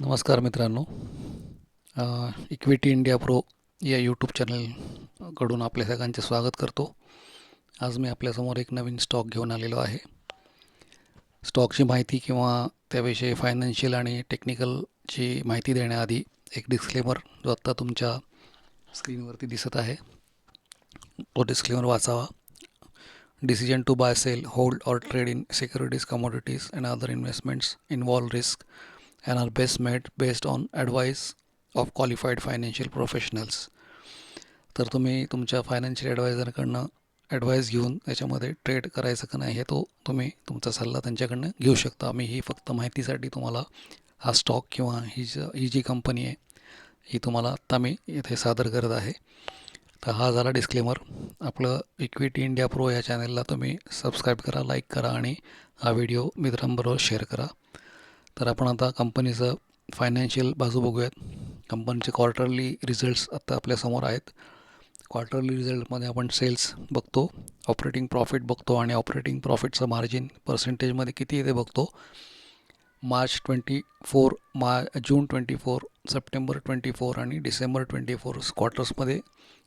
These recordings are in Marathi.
नमस्कार मित्रांनो. इक्विटी इंडिया प्रो या यूट्यूब चॅनलकडून आपल्या सगळ्यांचे स्वागत करतो. आज मी आपल्यासमोर एक नवीन स्टॉक घेऊन आलेलो आहे. स्टॉकची माहिती किंवा त्याविषयी फायनान्शियल आणि टेक्निकलची माहिती देण्याआधी एक डिस्क्लेमर जो आत्ता तुमच्या स्क्रीनवरती दिसत आहे तो डिस्क्लेमर वाचावा. Decision to buy, sell, hold or trade in securities, commodities and other investments involve risk and are best made based on advice of qualified financial professionals. तर तुम्ही तुमच्या फायनान्शियल ॲडवायझरकडनं ॲडवाईस घेऊन त्याच्यामध्ये ट्रेड करायचं का नाही हे तुम्ही तुमचा सल्ला त्यांच्याकडनं घेऊ शकता. मी ही फक्त माहितीसाठी तुम्हाला हा स्टॉक किंवा ही जी कंपनी आहे ही तुम्हाला आत्ता मी इथे सादर करत आहे. तर हा झाला डिस्क्लेमर. आपलं इक्विटी इंडिया प्रो या चॅनलला तुम्ही सबस्क्राईब करा, लाईक करा आणि हा व्हिडिओ मित्रांबरोबर शेअर करा. तर आपण आता कंपनीचं फायनान्शियल बाजू बघूयात. कंपनीचे क्वार्टरली रिझल्ट्स आत्ता आपल्यासमोर आहेत. क्वार्टरली रिझल्टमध्ये आपण सेल्स बघतो, ऑपरेटिंग प्रॉफिट बघतो आणि ऑपरेटिंग प्रॉफिटचं मार्जिन पर्सेंटेजमध्ये किती आहे ते बघतो. मार्च 24, जून 24, सप्टेंबर 24 आणि डिसेंबर 24 क्वार्टर्समध्ये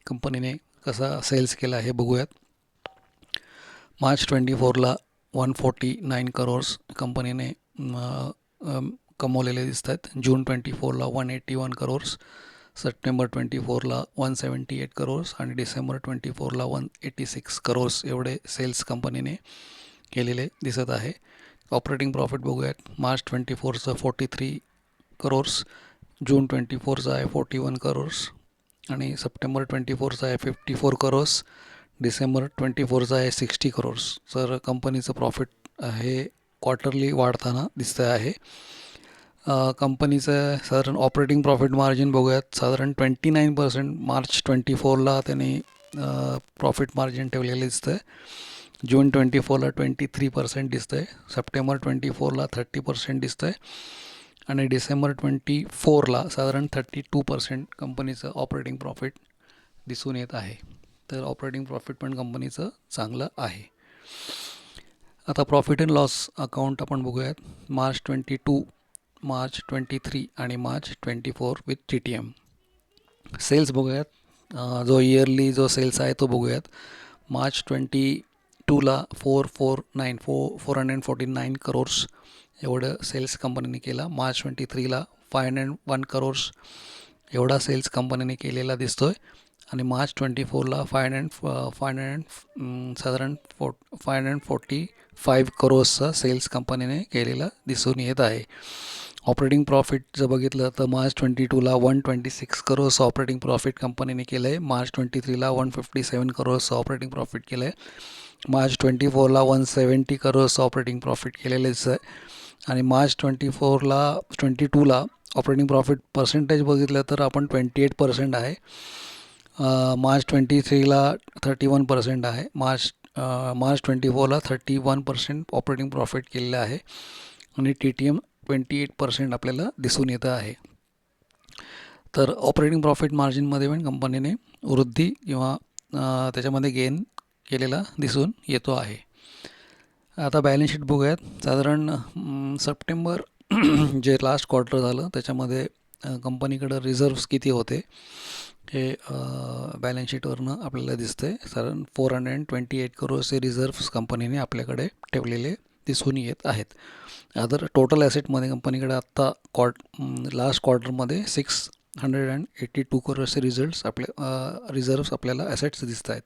कंपनीने कसा सेल्स केला हे बघूयात. मार्च 24ला 149 करोर्स कंपनीने कमवलेले दिसत आहेत. जून 24ला 181 करोर्स, सप्टेंबर 24ला 178 करोर्स आणि डिसेंबर 24ला 186 करोर्स एवढे सेल्स कंपनीने केलेले दिसत आहे. ऑपरेटिंग प्रॉफिट बघूयात. मार्च 24चं 43 करोर्स, जून 24चा आहे 41 करोर्स आणि सप्टेंबर 24चा आहे 54 करोर्स, डिसेंबर 24चा आहे 60 करोर्स. तर कंपनीचं प्रॉफिट हे क्वार्टरली वाढताना दिसतं आहे. कंपनीचं साधारण ऑपरेटिंग प्रॉफिट मार्जिन बघूयात. साधारण 29% मार्च 24ला त्यांनी प्रॉफिट मार्जिन ठेवलेलं दिसतं आहे. जून 24ला 23% दिसतं आहे, सप्टेंबर 24ला 30% दिसतं आहे आणि डिसेंबर 24ला साधारण 32% कंपनीचं ऑपरेटिंग प्रॉफिट दिसून येत आहे. तर ऑपरेटिंग प्रॉफिट पण कंपनीचं चांगलं आहे. आता प्रॉफिट अँड लॉस अकाउंट आपण बघूयात. मार्च 22, मार्च 23 आणि मार्च 24 विथ TTM. सेल्स बघूयात. जो इयरली जो सेल्स आहे तो बघूयात. मार्च 22ला 449 करोर्स एवढं सेल्स कंपनीने केला. मार्च 23ला 501 करोर्स एवढा सेल्स कंपनीने केलेला दिसतो आहे आणि मार्च 24ला साधारण 545 करोर्सचा सेल्स कंपनीने केलेला दिसून येत आहे. ऑपरेटिंग प्रॉफिट जर बघितलं तर मार्च 22ला 126 करोर्स ऑपरेटिंग प्रॉफिट कंपनीने केलं आहे. मार्च 23ला 157 करोर्स ऑपरेटिंग प्रॉफिट केलं आहे. मार्च 24ला 170 करोर्स ऑपरेटिंग प्रॉफिट केलेलेच आहे आणि मार्च 22ला ऑपरेटिंग प्रॉफिट पर्सेंटेज बघितलं तर आपण 28% आहे. मार्च 23ला 31% आहे. मार्च 24ला 31% ऑपरेटिंग प्रॉफिट केलेलं आहे आणि TTM 28% आपल्याला दिसून येतं आहे. तर ऑपरेटिंग प्रॉफिट मार्जिनमध्ये पण कंपनीने वृद्धी किंवा त्याच्यामध्ये गेन केलेला दिसून येतो आहे. आता बॅलन्स शीट बघूयात. साधारण सप्टेंबर जे लास्ट क्वार्टर झालं त्याच्यामध्ये कंपनीकडं रिझर्व्स किती होते हे बॅलन्स शीटवरनं आपल्याला दिसतं आहे. साधारण 428 करोडचे रिझर्व्स कंपनीने आपल्याकडे ठेवलेले दिसून येत आहेत. अदर टोटल ॲसेटमध्ये कंपनीकडे आत्ता लास्ट क्वार्टरमध्ये 682 करोडचे रिझर्व्स आपल्याला ॲसेट्स दिसत आहेत.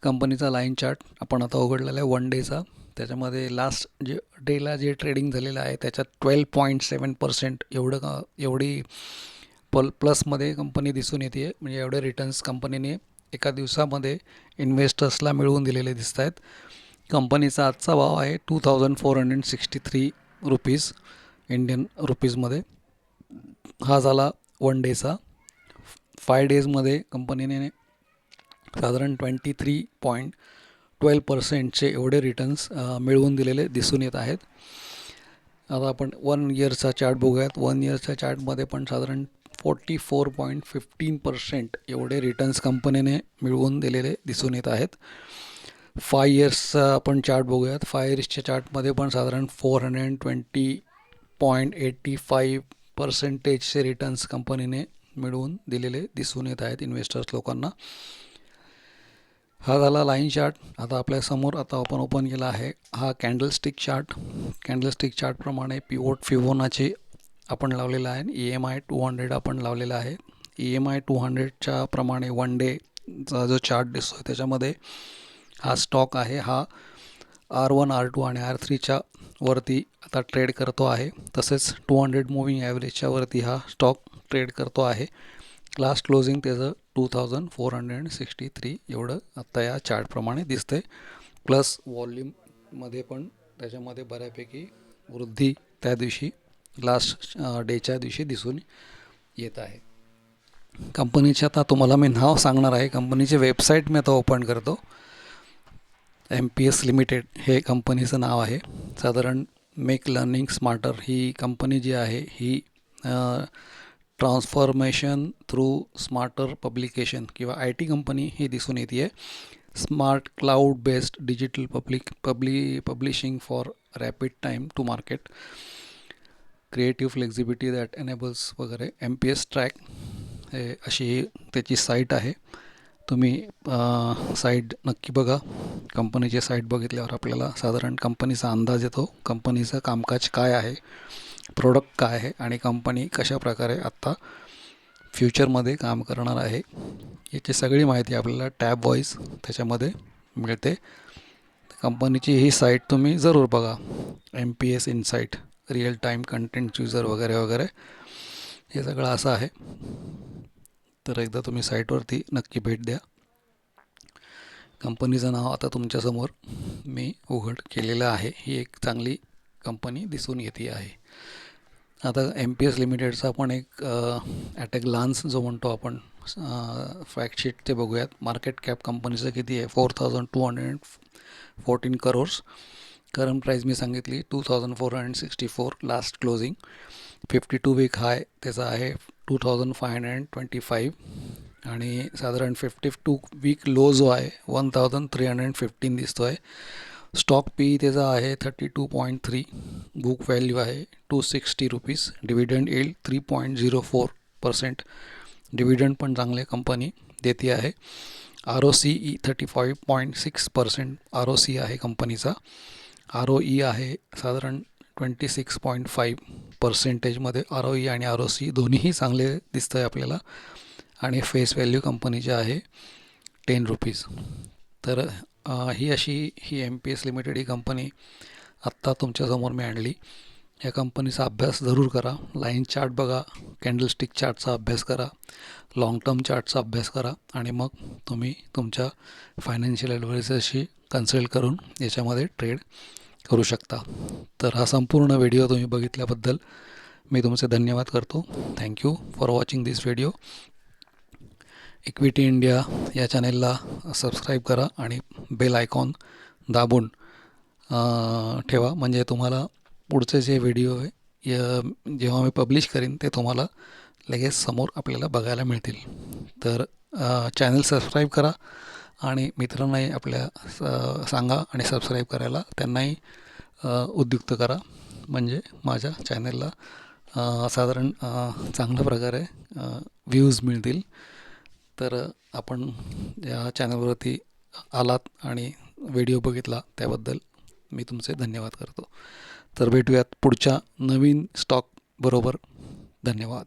कंपनीचा लाईन चार्ट आपण आता उघडलेला आहे 1 डेचा. त्याच्यामध्ये लास्ट डेला जे ट्रेडिंग झालेलं आहे त्याच्यात 12.7% एवढी प्लसमध्ये कंपनी दिसून येते. म्हणजे एवढे रिटर्न्स कंपनीने एका दिवसामध्ये इन्व्हेस्टर्सला मिळवून दिलेले दिसत आहेत. कंपनीचा आजचा भाव आहे 2463 रुपीज इंडियन रुपीजमध्ये. हा झाला 1 डेचा. 5 डेजमध्ये कंपनीने साधारण 23.12%चे एवढे रिटर्न्स मिळवून दिलेले दिसून येत आहेत. आता आपण 1 इयरचा चार्ट बघूयात. 1 इयरच्या चार्टमध्ये पण साधारण 44.15% एवढे रिटर्न्स कंपनीने मिळवून दिलेले दिसून येत आहेत. 5 इयर्सचा आपण चार्ट बघूयात. 5 इयर्सच्या चार्टमध्ये पण साधारण 420 8.85%चे रिटर्न्स कंपनीने मिळवून दिलेले दिसून येत आहेत इन्व्हेस्टर्स लोकांना. हा झाला लाईन चार्ट. आता आपल्यासमोर आपण ओपन केला आहे हा कॅन्डलस्टिक चार्ट. कॅन्डलस्टिक चार्टप्रमाणे पिवोट फिबोनाची आपण लावलेला आहे. EMI 200 आपण लावलेला आहे. EMI 200च्या प्रमाणे वन डेचा जो चार्ट दिसतो आहे त्याच्यामध्ये हा स्टॉक आहे हा R1, R2 आणि R3च्या वरती आता ट्रेड करतो आहे. तसेच 200 मूव्हिंग ॲव्हरेजच्या वरती हा स्टॉक ट्रेड करतो आहे. लास्ट क्लोजिंग त्याचं 2463 एवढं आत्ता या चार्टप्रमाणे दिसतंय. प्लस वॉल्यूममध्ये पण त्याच्यामध्ये बऱ्यापैकी वृद्धी त्या दिवशी लास्ट डेच्या दिवशी दिसून येत आहे. कंपनीचे आता तुम्हाला मी नाव सांगणार आहे. कंपनीचे वेबसाईट मी आता ओपन करतो. MPS लिमिटेड हे कंपनीचं नाव आहे. साधारण मेक लर्निंग स्मार्टर ही कंपनी जी आहे ही ट्रान्सफॉर्मेशन थ्रू स्मार्टर पब्लिकेशन किंवा IT कंपनी ही दिसून येते आहे. Smart cloud based digital publishing for rapid time to market, creative flexibility that enables वगैरे. MPS ट्रॅक हे अशी त्याची साईट आहे. तुम्ही साईट नक्की बघा. कंपनीची साईट बघितल्यावर आपल्याला साधारण कंपनीचा अंदाज येतो. कंपनीचं कामकाज काय आहे, प्रोडक्ट काय आहे आणि कंपनी कशा प्रकारे आत्ता फ्युचरमध्ये काम करणार आहे याची सगळी माहिती आपल्याला टॅब वाईज त्याच्यामध्ये मिळते. कंपनीची ही साईट तुम्ही जरूर बघा. MPS insight, real time content user वगैरे वगैरे हे सगळं असं आहे. तर एकदा तुम्ही साईटवरती नक्की भेट द्या. कंपनीचं नाव आता तुमच्यासमोर मी उघड केलेलं आहे. ही एक चांगली कंपनी दिसून येते आहे. आता MPS लिमिटेडचा आपण एक ॲट अ ग्लान्स जो म्हणतो आपण फॅक्टशीट ते बघूयात. मार्केट कॅप कंपनीचं किती आहे? 4214 करोर्स. करंट प्राईस मी सांगितली 2464. लास्ट क्लोजिंग 52 वीक हाय त्याचा आहे 2525 आणि साधारण 52 वीक लो जो आहे 1315 दिसतो आहे. स्टॉक PE त्याचा आहे 32.3. बुक व्हॅल्यू आहे 260 रुपीज. डिव्हिडंड येईल 3.04%. डिव्हिडंड पण चांगले कंपनी देते आहे. ROCE 35.6% ROC आहे कंपनीचा. ROE आहे साधारण 26.5%मध्ये. ROE आणि ROC दोन्हीही चांगले दिसतं आहे आपल्याला. आणि फेस व्हॅल्यू कंपनीची आहे 10 रुपीज. तर ही MPS लिमिटेड ही कंपनी आत्ता तुमच्यासमोर मी आणली. या कंपनीचा अभ्यास जरूर करा. लाईन चार्ट बघा, कॅन्डलस्टिक चार्टचा अभ्यास करा, लाँग टर्म चार्टचा अभ्यास करा आणि मग तुम्ही तुमच्या फायनान्शियल ॲडवायझरशी कन्सल्ट करून याच्यामध्ये ट्रेड करू शकता. तर हा संपूर्ण व्हिडिओ तुम्ही बघितल्याबद्दल मी तुमचे धन्यवाद करतो. Thank you for watching this video. Equity India या चॅनेलला सबस्क्राईब करा आणि बेल आयकॉन दाबून ठेवा. म्हणजे तुम्हाला पुढचे जे व्हिडिओ आहे जेव्हा मी पब्लिश करीन ते तुम्हाला लगेच समोर आपल्याला बघायला मिळतील. तर चॅनल सबस्क्राईब करा आणि मित्रांनाही आपल्या सांगा आणि सबस्क्राईब करायला त्यांनाही उद्युक्त करा. म्हणजे माझ्या चॅनलला साधारण चांगल्या प्रकारे व्ह्यूज मिळतील. तर आपण या चॅनलवरती आलात आणि व्हिडिओ बघितला त्याबद्दल मी तुमचे धन्यवाद करतो. तर भेटूयात पुढच्या नवीन स्टॉक बरोबर. धन्यवाद.